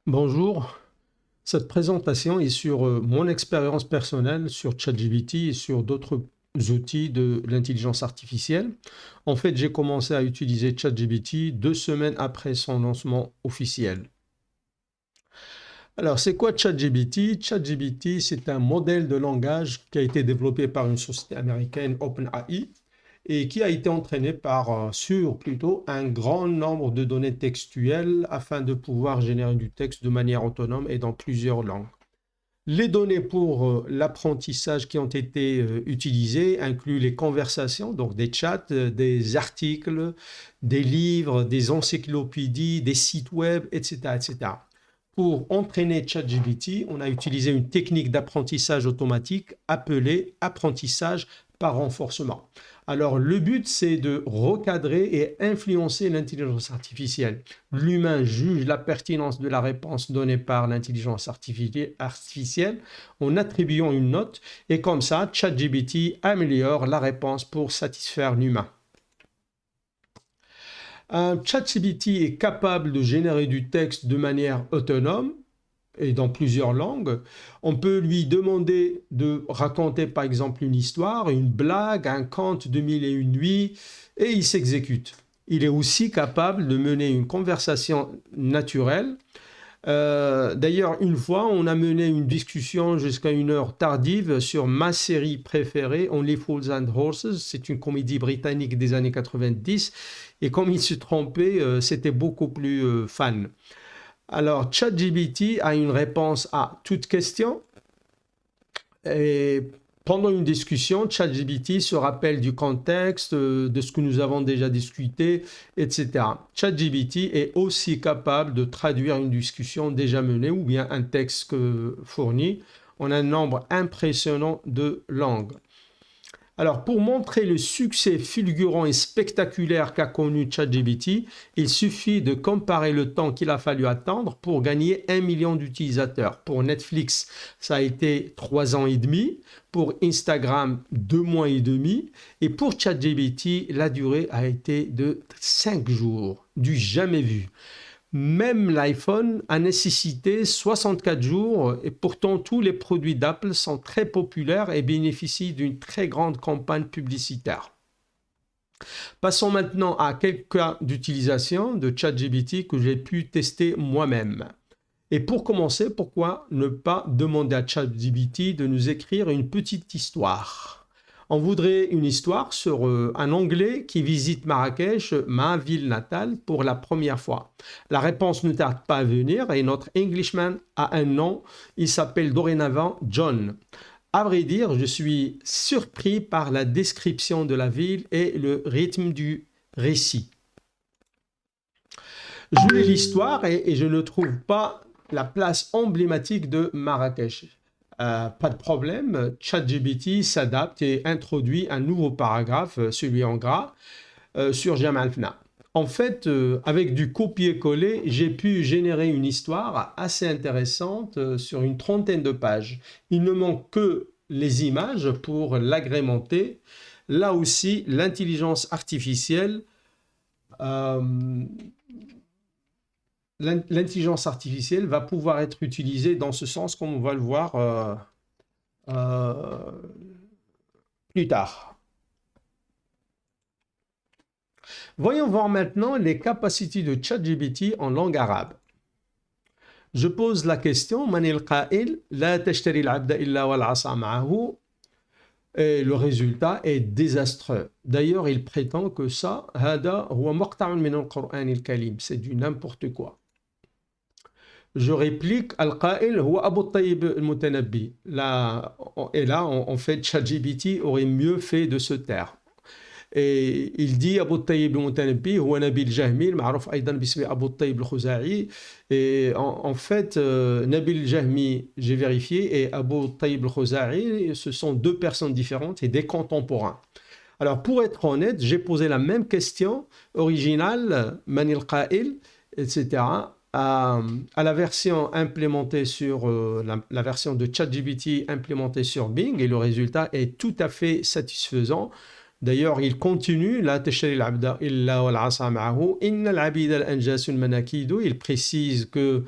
Bonjour, cette présentation est sur mon expérience personnelle sur ChatGPT et sur d'autres outils de l'intelligence artificielle. En fait, j'ai commencé à utiliser ChatGPT 2 semaines après son lancement officiel. Alors, c'est quoi ChatGPT? ChatGPT, c'est un modèle de langage qui a été développé par une société américaine, OpenAI, et qui a été entraîné sur plutôt un grand nombre de données textuelles afin de pouvoir générer du texte de manière autonome et dans plusieurs langues. Les données pour l'apprentissage qui ont été utilisées incluent les conversations, donc des chats, des articles, des livres, des encyclopédies, des sites web, etc., etc. Pour entraîner ChatGPT, on a utilisé une technique d'apprentissage automatique appelée apprentissage par renforcement. Alors, le but, c'est de recadrer et influencer l'intelligence artificielle. L'humain juge la pertinence de la réponse donnée par l'intelligence artificielle en attribuant une note et comme ça, ChatGPT améliore la réponse pour satisfaire l'humain. Un ChatGPT est capable de générer du texte de manière autonome et dans plusieurs langues. On peut lui demander de raconter par exemple une histoire, une blague, un conte de mille et une nuits et il s'exécute. Il est aussi capable de mener une conversation naturelle. D'ailleurs, une fois, on a mené une discussion jusqu'à une heure tardive sur ma série préférée, Only Fools and Horses. C'est une comédie britannique des années 90. Et comme il se trompait, c'était beaucoup plus fan. Alors, ChatGPT a une réponse à toute question et pendant une discussion, ChatGPT se rappelle du contexte, de ce que nous avons déjà discuté, etc. ChatGPT est aussi capable de traduire une discussion déjà menée ou bien un texte fourni en un nombre impressionnant de langues. Alors, pour montrer le succès fulgurant et spectaculaire qu'a connu ChatGPT, il suffit de comparer le temps qu'il a fallu attendre pour gagner 1 million d'utilisateurs. Pour Netflix, ça a été 3 ans et demi. Pour Instagram, 2 mois et demi. Et pour ChatGPT, la durée a été de 5 jours, du jamais vu. Même l'iPhone a nécessité 64 jours et pourtant tous les produits d'Apple sont très populaires et bénéficient d'une très grande campagne publicitaire. Passons maintenant à quelques cas d'utilisation de ChatGPT que j'ai pu tester moi-même. Et pour commencer, pourquoi ne pas demander à ChatGPT de nous écrire une petite histoire? On voudrait une histoire sur un Anglais qui visite Marrakech, ma ville natale, pour la première fois. La réponse ne tarde pas à venir et notre Englishman a un nom. Il s'appelle dorénavant John. À vrai dire, je suis surpris par la description de la ville et le rythme du récit. Je lis l'histoire et je ne trouve pas la place emblématique de Marrakech. Pas de problème, ChatGPT s'adapte et introduit un nouveau paragraphe, celui en gras, sur Jamal Fna. En fait, avec du copier-coller, j'ai pu générer une histoire assez intéressante sur une trentaine de pages. Il ne manque que les images pour l'agrémenter. Là aussi, l'intelligence artificielle euh, l'intelligence artificielle va pouvoir être utilisée dans ce sens, comme on va le voir euh, plus tard. Voyons voir maintenant les capacités de ChatGPT en langue arabe. Je pose la question, Man il-qa'il, la tashtari al-abda illa wal-asa ma'ahu. Et le résultat est désastreux. D'ailleurs, il prétend que ça, hada huwa maqta'un min al-Qur'an al-Kalim. C'est du n'importe quoi. Je réplique, Al-Qa'il huwa Abu Tayyib al-Mutanabbi. Là, et là, en fait, ChatGPT aurait mieux fait de se taire. Et il dit Abu Tayyib al-Mutanabbi huwa Nabil Jahmi, ma'rouf aydan bismi Abu Tayyib al-Khuza'i. Et en fait, Nabil Jahmi, j'ai vérifié, et Abu Tayyib al-Khuza'i, ce sont deux personnes différentes et des contemporains. Alors, pour être honnête, j'ai posé la même question originale, Manil Qa'il, etc., à la version implémentée sur la version de ChatGPT implémentée sur Bing et le résultat est tout à fait satisfaisant. D'ailleurs, il continue la tashri al-abda illa wal asa ma'ahu inna al-abida al-anjasun manakidu. Il précise que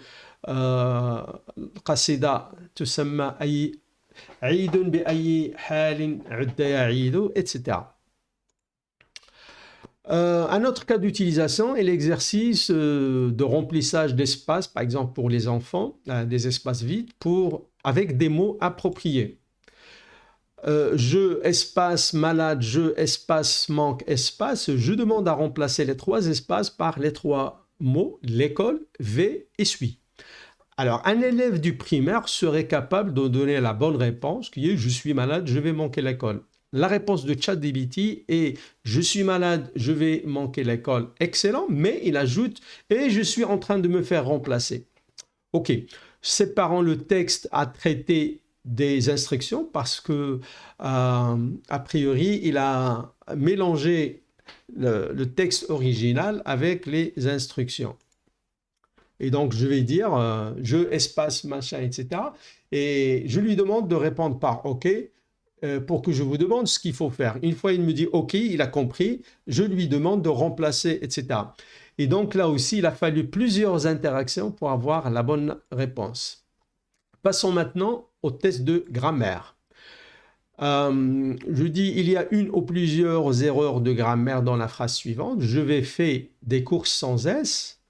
القصيدة تسمى أي عيد بأي حال عد يا عيد etc. Un autre cas d'utilisation est l'exercice de remplissage d'espace, par exemple pour les enfants, des espaces vides, avec des mots appropriés. Je, espace, malade, je, espace, manque, espace. Je demande à remplacer les trois espaces par les trois mots, l'école, vais et suis. Alors, un élève du primaire serait capable de donner la bonne réponse, qui est « je suis malade, je vais manquer l'école ». La réponse de ChatGPT est « je suis malade, je vais manquer l'école ». Excellent, mais il ajoute « et je suis en train de me faire remplacer ». Ok, séparons le texte à traiter des instructions parce que, a priori, il a mélangé le texte original avec les instructions. Et donc, je vais dire je, espace, machin, etc. Et je lui demande de répondre par OK pour que je vous demande ce qu'il faut faire. Une fois, il me dit OK, il a compris. Je lui demande de remplacer, etc. Et donc, là aussi, il a fallu plusieurs interactions pour avoir la bonne réponse. Passons maintenant au test de grammaire. Je dis il y a une ou plusieurs erreurs de grammaire dans la phrase suivante. Je vais faire des courses sans S.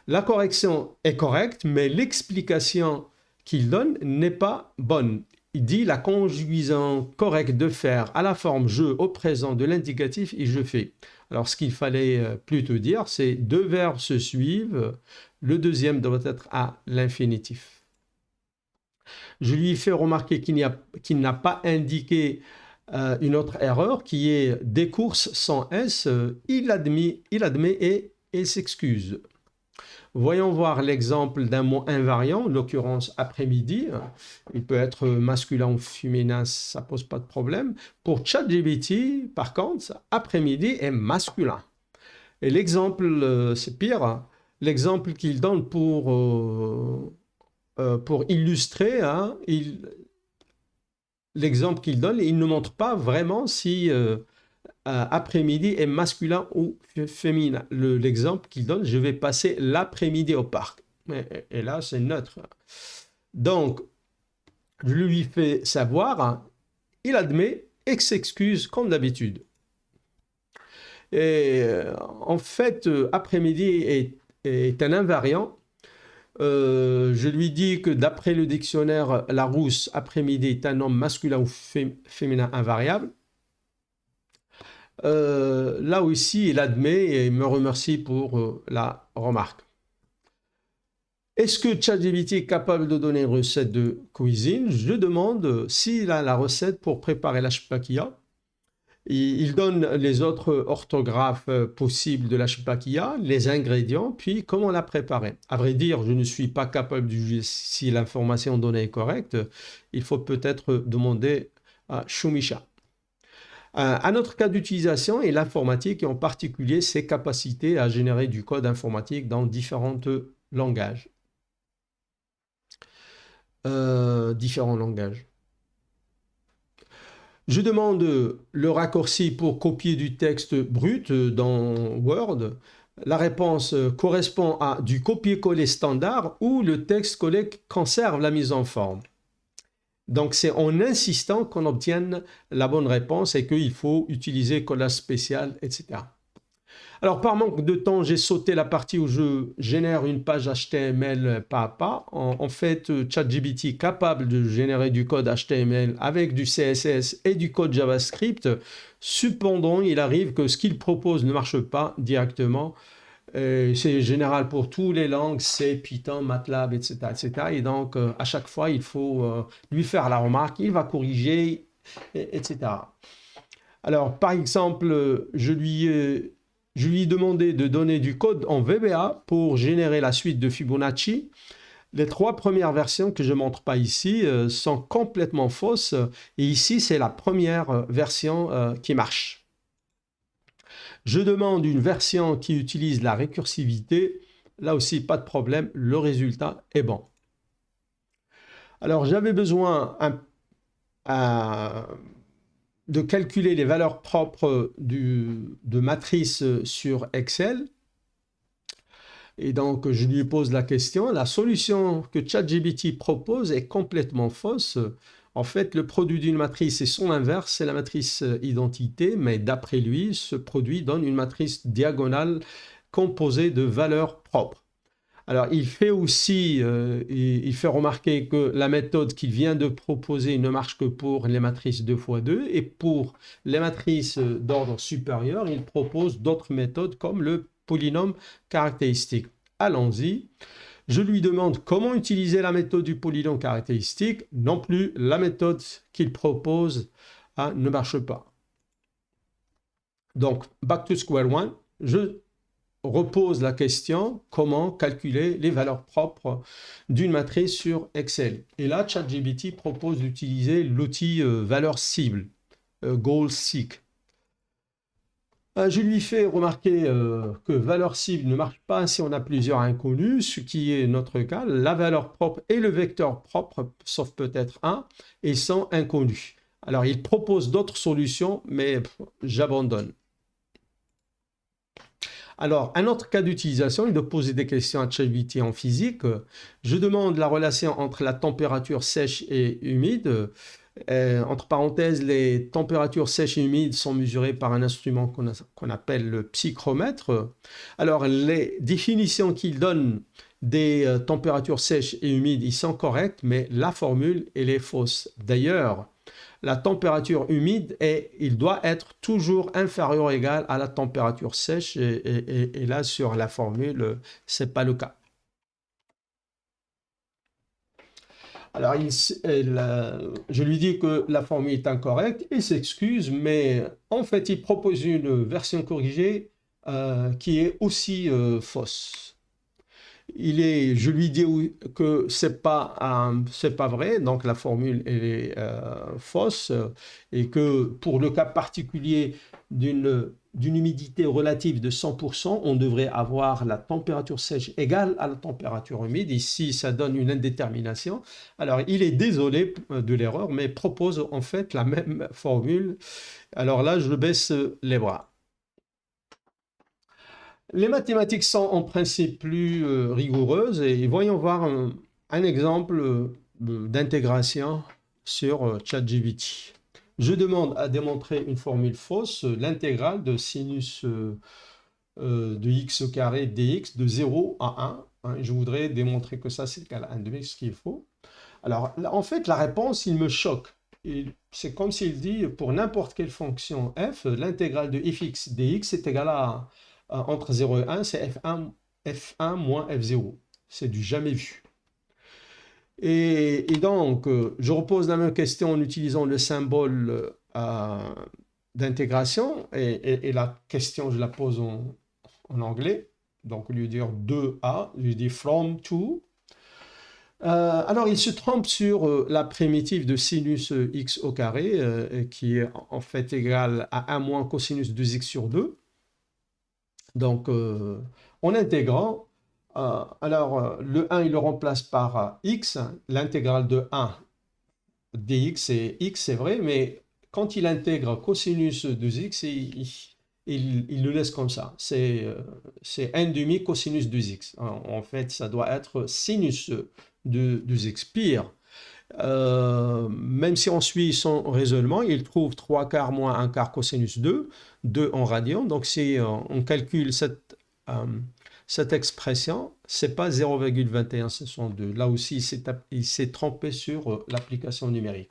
La correction est correcte, mais l'explication qu'il donne n'est pas bonne. Il dit la conjugaison correcte de faire à la forme je au présent de l'indicatif et je fais. Alors ce qu'il fallait plutôt dire, c'est deux verbes se suivent, le deuxième doit être à l'infinitif. Je lui fais remarquer qu'il n'a pas indiqué une autre erreur qui est des courses sans S. Il admet et il s'excuse. Voyons voir l'exemple d'un mot invariant, en l'occurrence après-midi. Il peut être masculin ou féminin, ça ne pose pas de problème. Pour ChatGPT, par contre, après-midi est masculin. Et l'exemple, c'est pire, l'exemple qu'il donne pour illustrer, hein, l'exemple qu'il donne, il ne montre pas vraiment si après-midi est masculin ou féminin. L'exemple qu'il donne, je vais passer l'après-midi au parc. Et là, c'est neutre. Donc, je lui fais savoir, hein, il admet et s'excuse comme d'habitude. Et en fait, après-midi est un invariant. Je lui dis que d'après le dictionnaire Larousse, après-midi est un homme masculin ou féminin invariable. Là aussi, il admet et me remercie pour la remarque. Est-ce que ChatGPT est capable de donner une recette de cuisine? Je demande s'il a la recette pour préparer la shpakia. Il donne les autres orthographes possibles de la shpakia, les ingrédients, puis comment la préparer. À vrai dire, je ne suis pas capable de juger si l'information donnée est correcte. Il faut peut-être demander à Shumisha. Un autre cas d'utilisation est l'informatique et en particulier ses capacités à générer du code informatique dans différents langages. Je demande le raccourci pour copier du texte brut dans Word. La réponse correspond à du copier-coller standard où le texte collé conserve la mise en forme. Donc, c'est en insistant qu'on obtienne la bonne réponse et qu'il faut utiliser collage spécial, etc. Alors, par manque de temps, j'ai sauté la partie où je génère une page HTML pas à pas. En fait, ChatGPT est capable de générer du code HTML avec du CSS et du code JavaScript. Cependant, il arrive que ce qu'il propose ne marche pas directement. C'est général pour toutes les langues, C, Python, MATLAB, etc., etc. Et donc, à chaque fois, il faut lui faire la remarque, il va corriger, etc. Alors, par exemple, je lui ai demandé de donner du code en VBA pour générer la suite de Fibonacci. Les trois premières versions que je ne montre pas ici sont complètement fausses. Et ici, c'est la première version qui marche. Je demande une version qui utilise la récursivité. Là aussi, pas de problème, le résultat est bon. Alors, j'avais besoin de calculer les valeurs propres de matrices sur Excel. Et donc, je lui pose la question, la solution que ChatGPT propose est complètement fausse. En fait, le produit d'une matrice est son inverse, c'est la matrice identité, mais d'après lui, ce produit donne une matrice diagonale composée de valeurs propres. Alors, il fait aussi, il fait remarquer que la méthode qu'il vient de proposer ne marche que pour les matrices 2 fois 2 et pour les matrices d'ordre supérieur, il propose d'autres méthodes comme le polynôme caractéristique. Allons-y. Je lui demande comment utiliser la méthode du polynôme caractéristique. Non plus, la méthode qu'il propose ne marche pas. Donc, back to square one, je repose la question comment calculer les valeurs propres d'une matrice sur Excel. Et là, ChatGPT propose d'utiliser l'outil valeur cible, goal seek. Je lui fais remarquer que valeur cible ne marche pas si on a plusieurs inconnus, ce qui est notre cas. La valeur propre et le vecteur propre, sauf peut-être un, et sont inconnus. Alors, il propose d'autres solutions, mais j'abandonne. Alors, un autre cas d'utilisation est de poser des questions à ChatGPT en physique. Je demande la relation entre la température sèche et humide. Entre parenthèses, les températures sèches et humides sont mesurées par un instrument qu'on appelle le psychromètre. Alors, les définitions qu'il donne des températures sèches et humides, ils sont correctes, mais la formule, elle est fausse. D'ailleurs, la température humide, il doit être toujours inférieur ou égal à la température sèche. Et là, sur la formule, ce n'est pas le cas. Alors, je lui dis que la formule est incorrecte, il s'excuse, mais en fait, il propose une version corrigée qui est aussi fausse. Je lui dis que c'est pas vrai, donc la formule elle est fausse, et que pour le cas particulier d'une humidité relative de 100%, on devrait avoir la température sèche égale à la température humide. Ici, ça donne une indétermination. Alors, il est désolé de l'erreur, mais propose en fait la même formule. Alors là, je baisse les bras. Les mathématiques sont en principe plus rigoureuses et voyons voir un exemple d'intégration sur ChatGPT. Je demande à démontrer une formule fausse, l'intégrale de sinus de x au carré dx de 0 à 1. Hein. Je voudrais démontrer que ça c'est égal à 1 demi, ce qu'il faut. Alors en fait la réponse il me choque. C'est comme s'il dit pour n'importe quelle fonction f, l'intégrale de fx dx est égale à entre 0 et 1, c'est f1 moins f0. C'est du jamais vu. Et donc, je repose la même question en utilisant le symbole d'intégration. Et la question, je la pose en anglais. Donc, au lieu de dire 2a, je dis from to. Alors, il se trompe sur la primitive de sinus x au carré, qui est en fait égale à 1 moins cosinus 2x sur 2. Donc, en intégrant, le 1, il le remplace par x, l'intégrale de 1 dx, et x, c'est vrai, mais quand il intègre cosinus de x, il le laisse comme ça. C'est 1 demi cosinus de x. En fait, ça doit être sinus de x pire. Même si on suit son raisonnement, il trouve 3 quarts moins 1 quart cosinus 2, 2 en radian. Donc si on calcule cette expression, c'est pas 0,21, ce sont 2. Là aussi, il s'est trompé sur l'application numérique.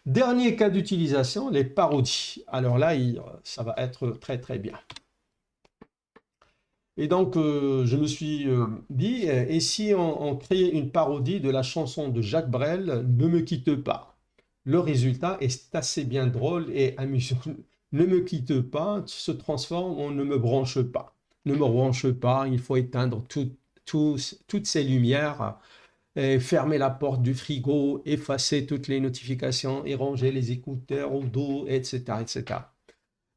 Dernier cas d'utilisation, les parodies. Alors là, ça va être très très bien. Et donc, je me suis dit, et si on créait une parodie de la chanson de Jacques Brel, Ne me quitte pas? Le résultat est assez bien drôle et amusant. Ne me quitte pas se transforme en ne me branche pas. Ne me branche pas, il faut éteindre toutes ces lumières, et fermer la porte du frigo, effacer toutes les notifications et ranger les écouteurs au dos, etc., etc.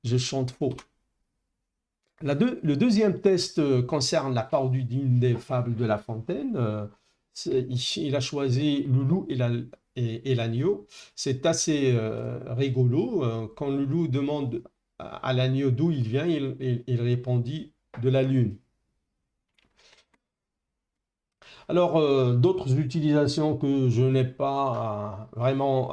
Je chante faux. Le deuxième test concerne la parodie d'une des fables de La Fontaine. Il a choisi le loup et l'agneau. C'est assez rigolo. Quand le loup demande à l'agneau d'où il vient, il répondit de la lune. Alors, d'autres utilisations que je n'ai pas vraiment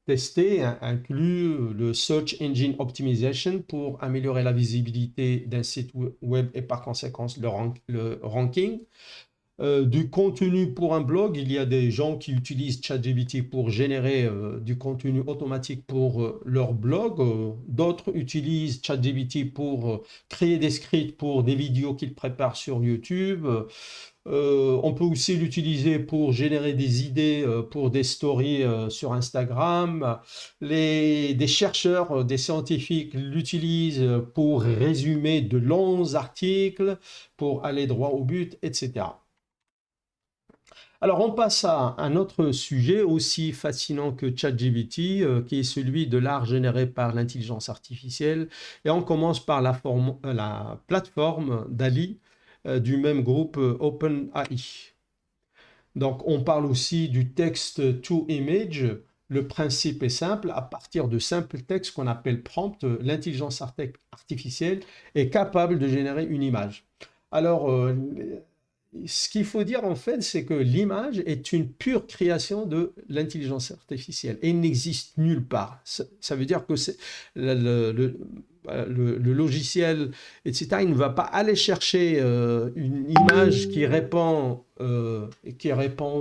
testées incluent le Search Engine Optimization pour améliorer la visibilité d'un site web et par conséquent le ranking. Du contenu pour un blog, il y a des gens qui utilisent ChatGPT pour générer du contenu automatique pour leur blog. D'autres utilisent ChatGPT pour créer des scripts pour des vidéos qu'ils préparent sur YouTube. On peut aussi l'utiliser pour générer des idées pour des stories sur Instagram. Des chercheurs, des scientifiques l'utilisent pour résumer de longs articles, pour aller droit au but, etc. Alors, on passe à un autre sujet aussi fascinant que ChatGPT, qui est celui de l'art généré par l'intelligence artificielle. Et on commence par la plateforme DALL-E du même groupe OpenAI. Donc, on parle aussi du text to image. Le principe est simple. À partir de simples textes qu'on appelle prompt, l'intelligence artificielle est capable de générer une image. Alors, ce qu'il faut dire en fait, c'est que l'image est une pure création de l'intelligence artificielle et n'existe nulle part. Ça veut dire que le logiciel, etc., il ne va pas aller chercher une image qui répond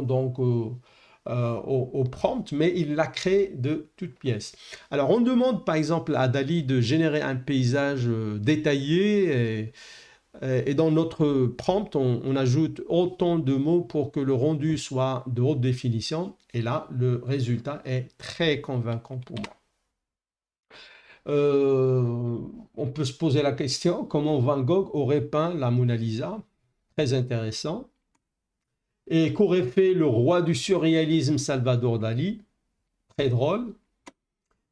donc au prompt, mais il la crée de toutes pièces. Alors, on demande par exemple à Dali de générer un paysage détaillé et dans notre prompt, on ajoute autant de mots pour que le rendu soit de haute définition. Et là, le résultat est très convaincant pour moi. Euh, on peut se poser la question, comment Van Gogh aurait peint la Mona Lisa? Très intéressant. Et qu'aurait fait le roi du surréalisme Salvador Dali? Très drôle.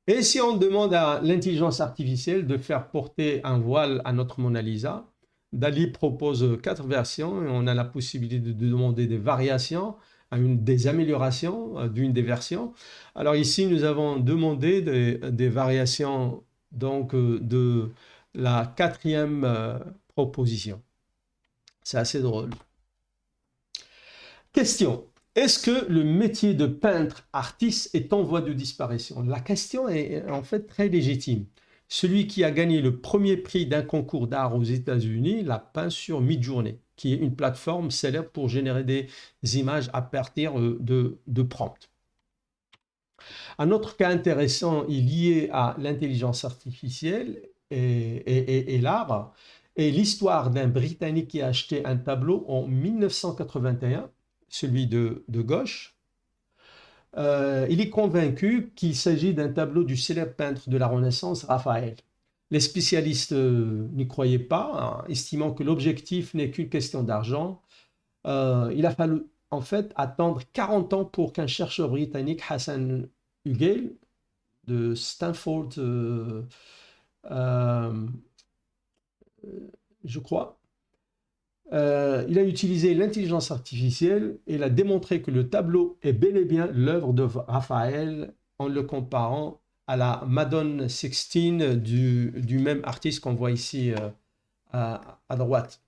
Et si on demande à l'intelligence artificielle de faire porter un voile à notre Mona Lisa, Dali propose 4 versions et on a la possibilité de demander des variations, des améliorations d'une des versions. Alors ici, nous avons demandé des variations donc de la quatrième proposition. C'est assez drôle. Question. Est-ce que le métier de peintre artiste est en voie de disparition? La question est en fait très légitime. Celui qui a gagné le premier prix d'un concours d'art aux États-Unis l'a peint sur Midjourney, qui est une plateforme célèbre pour générer des images à partir de prompts. Un autre cas intéressant est lié à l'intelligence artificielle et l'art, est l'histoire d'un Britannique qui a acheté un tableau en 1981, celui de gauche. Il est convaincu qu'il s'agit d'un tableau du célèbre peintre de la Renaissance, Raphaël. Les spécialistes n'y croyaient pas, hein, estimant que l'objectif n'est qu'une question d'argent. Il a fallu en fait attendre 40 ans pour qu'un chercheur britannique, Hassan Hugel, de Stanford, euh, je crois, il a utilisé l'intelligence artificielle et il a démontré que le tableau est bel et bien l'œuvre de Raphaël en le comparant à la Madone Sixtine du même artiste qu'on voit ici à droite.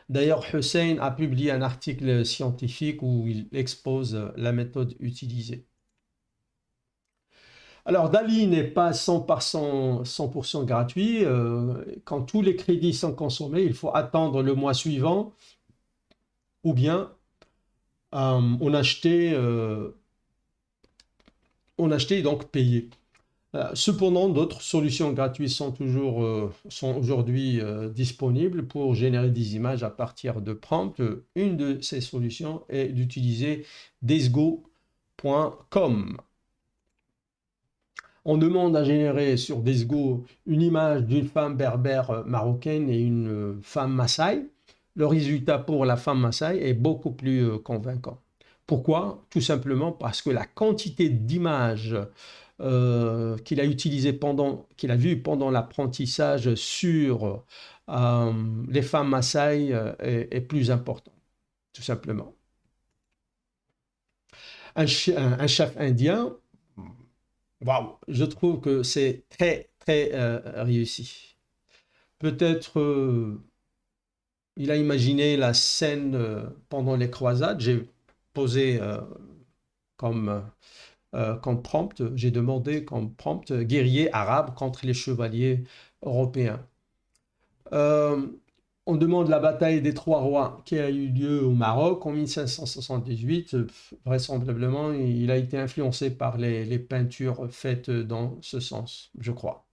D'ailleurs, Hussein a publié un article scientifique où il expose la méthode utilisée. Alors, Dali n'est pas 100% gratuit. Quand tous les crédits sont consommés, il faut attendre le mois suivant ou bien on achetait et donc payé. Cependant, d'autres solutions gratuites sont aujourd'hui disponibles pour générer des images à partir de prompts. Une de ces solutions est d'utiliser Desgo.com. On demande à générer sur Desgo une image d'une femme berbère marocaine et une femme massaï. Le résultat pour la femme massaï est beaucoup plus convaincant. Pourquoi? Tout simplement parce que la quantité d'images qu'il a qu'il a vu pendant l'apprentissage sur les femmes massaï est plus important, tout simplement. Un chef indien, waouh, je trouve que c'est très réussi. Peut-être Il a imaginé la scène pendant les croisades. J'ai posé comme, comme prompt, j'ai demandé comme prompt guerrier arabe contre les chevaliers européens. Euh, on demande la bataille des Trois Rois qui a eu lieu au Maroc en 1578. Vraisemblablement, il a été influencé par les peintures faites dans ce sens, je crois.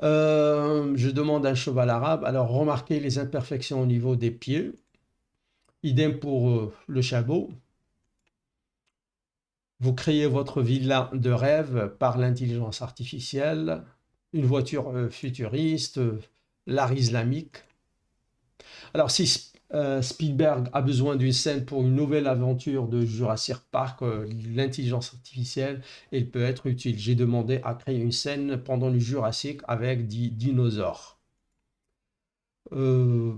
Je demande un cheval arabe. Alors, remarquez les imperfections au niveau des pieds. Idem pour le chabot. Vous créez votre villa de rêve par l'intelligence artificielle, une voiture futuriste, l'art islamique. Alors, si Spielberg a besoin d'une scène pour une nouvelle aventure de Jurassic Park, l'intelligence artificielle, elle peut être utile. J'ai demandé à créer une scène pendant le Jurassic avec des dinosaures. Euh,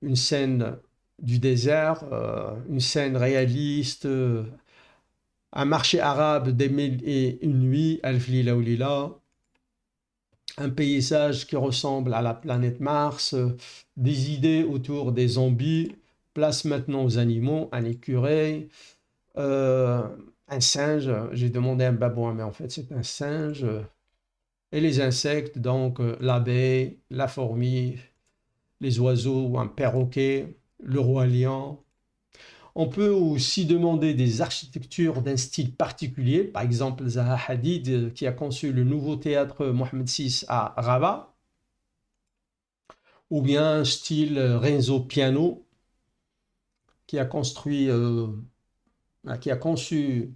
une scène du désert, une scène réaliste, un marché arabe des mille et une nuits, Alf Lila ou Lila, un paysage qui ressemble à la planète Mars, des idées autour des zombies, place maintenant aux animaux, un écureuil, euh, un singe, j'ai demandé un babouin, mais en fait c'est un singe, et les insectes, donc l'abeille, la fourmi, les oiseaux, un perroquet, le roi lion. On peut aussi demander des architectures d'un style particulier, par exemple Zaha Hadid qui a conçu le nouveau théâtre Mohamed VI à Rabat, ou bien un style Renzo Piano qui a construit, qui a conçu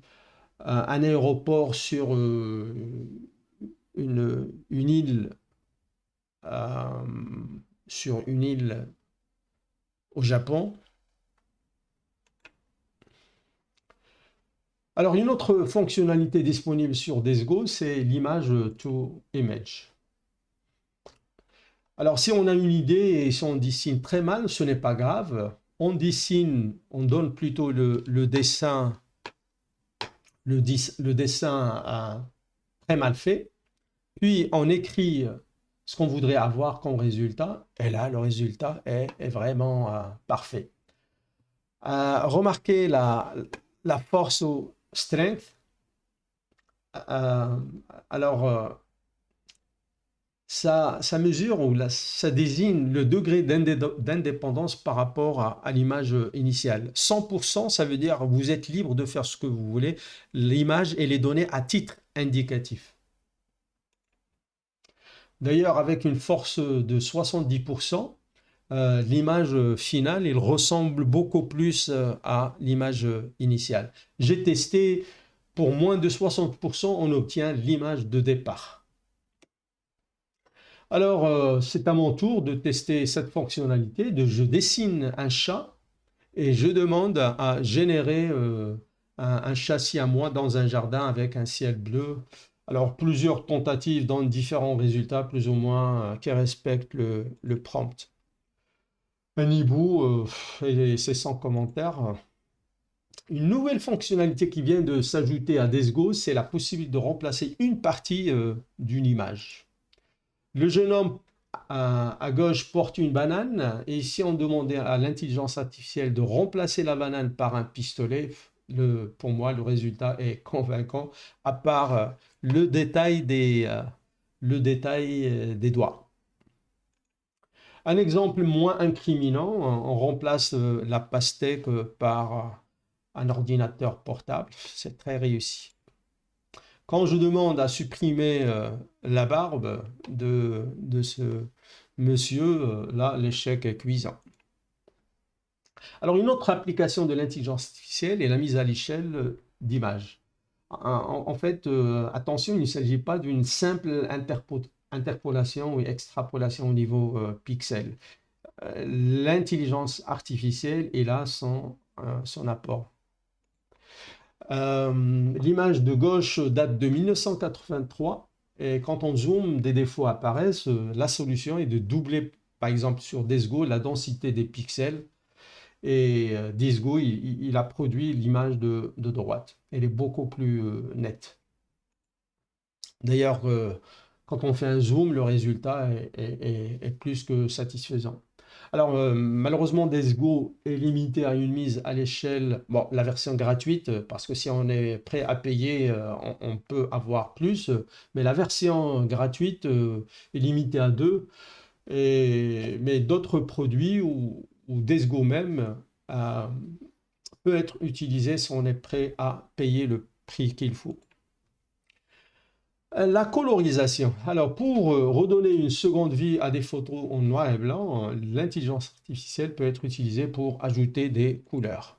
un aéroport sur une île, euh, sur une île au Japon. Alors une autre fonctionnalité disponible sur Desgo, c'est l'image to image. Alors, si on a une idée et si on dessine très mal, ce n'est pas grave. On dessine, on donne plutôt le dessin, le dessin très mal fait. Puis, on écrit ce qu'on voudrait avoir comme résultat. Et là, le résultat est vraiment parfait. Remarquez la force au strength. Euh, alors, ça mesure ou ça désigne le degré d'indépendance par rapport à l'image initiale. 100%, ça veut dire vous êtes libre de faire ce que vous voulez. L'image, elle est donnée à titre indicatif. D'ailleurs, avec une force de 70%, l'image finale, elle ressemble beaucoup plus à l'image initiale. J'ai testé, pour moins de 60%, on obtient l'image de départ. Alors, c'est à mon tour de tester cette fonctionnalité de je dessine un chat et je demande à générer un châssis à moi dans un jardin avec un ciel bleu. Alors, plusieurs tentatives donnent différents résultats, plus ou moins, qui respectent le prompt. Un hibou, et c'est sans commentaire. Une nouvelle fonctionnalité qui vient de s'ajouter à Desgo, c'est la possibilité de remplacer une partie d'une image. Le jeune homme à gauche porte une banane et si on demandait à l'intelligence artificielle de remplacer la banane par un pistolet, pour moi, le résultat est convaincant, à part le détail des doigts. Un exemple moins incriminant, on remplace la pastèque par un ordinateur portable, c'est très réussi. Quand je demande à supprimer la barbe de ce monsieur, là, l'échec est cuisant. Alors, une autre application de l'intelligence artificielle est la mise à l'échelle d'images. En fait, attention, il ne s'agit pas d'une simple interpolation ou extrapolation au niveau pixel. L'intelligence artificielle est là son apport. L'image de gauche date de 1983 et quand on zoome, des défauts apparaissent. La solution est de doubler, par exemple sur Desgo, la densité des pixels. Et Desgo, il a produit l'image de droite. Elle est beaucoup plus nette. D'ailleurs, quand on fait un zoom, le résultat est plus que satisfaisant. Alors, malheureusement, DSGO est limité à une mise à l'échelle, bon, la version gratuite, parce que si on est prêt à payer, on peut avoir plus, mais la version gratuite est limitée à deux, mais d'autres produits ou DSGO même euh, peut être utilisé si on est prêt à payer le prix qu'il faut. La colorisation. Alors, pour redonner une seconde vie à des photos en noir et blanc, l'intelligence artificielle peut être utilisée pour ajouter des couleurs.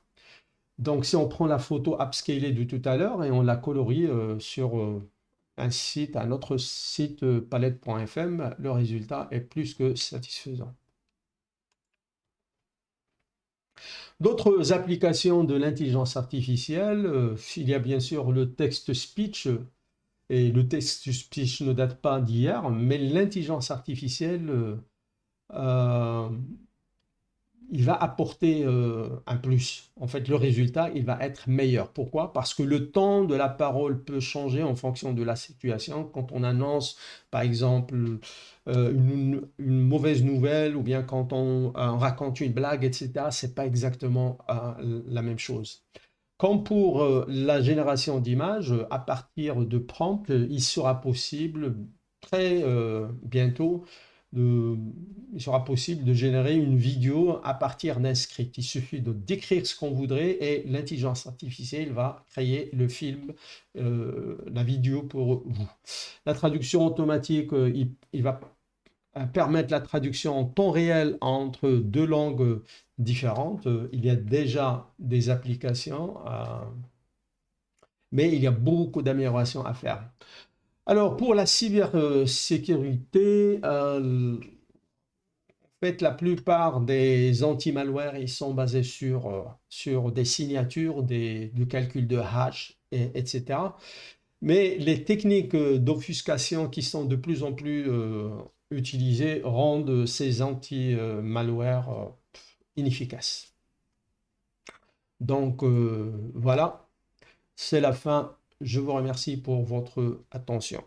Donc, si on prend la photo upscalée de tout à l'heure et on la colorie sur un autre site palette.fm, le résultat est plus que satisfaisant. D'autres applications de l'intelligence artificielle, il y a bien sûr le text speech. Et le text speech ne date pas d'hier, mais l'intelligence artificielle, euh, il va apporter un plus. En fait, le résultat, il va être meilleur. Pourquoi? Parce que le temps de la parole peut changer en fonction de la situation. Quand on annonce, par exemple, une mauvaise nouvelle ou bien quand on raconte une blague, etc., c'est pas exactement la même chose. Comme pour la génération d'images, à partir de prompts, il sera possible très bientôt de, il sera possible de générer une vidéo à partir d'un script. Il suffit de décrire ce qu'on voudrait et l'intelligence artificielle va créer le film, la vidéo pour vous. La traduction automatique, il va permettre la traduction en temps réel entre deux langues différentes. Il y a déjà des applications, mais il y a beaucoup d'améliorations à faire. Alors, pour la cybersécurité, en fait, la plupart des anti-malware, ils sont basés sur des signatures, du calcul de hash, etc. Mais les techniques d'obfuscation qui sont de plus en plus utilisées rendent ces anti-malware inefficaces. Donc voilà, c'est la fin. Je vous remercie pour votre attention.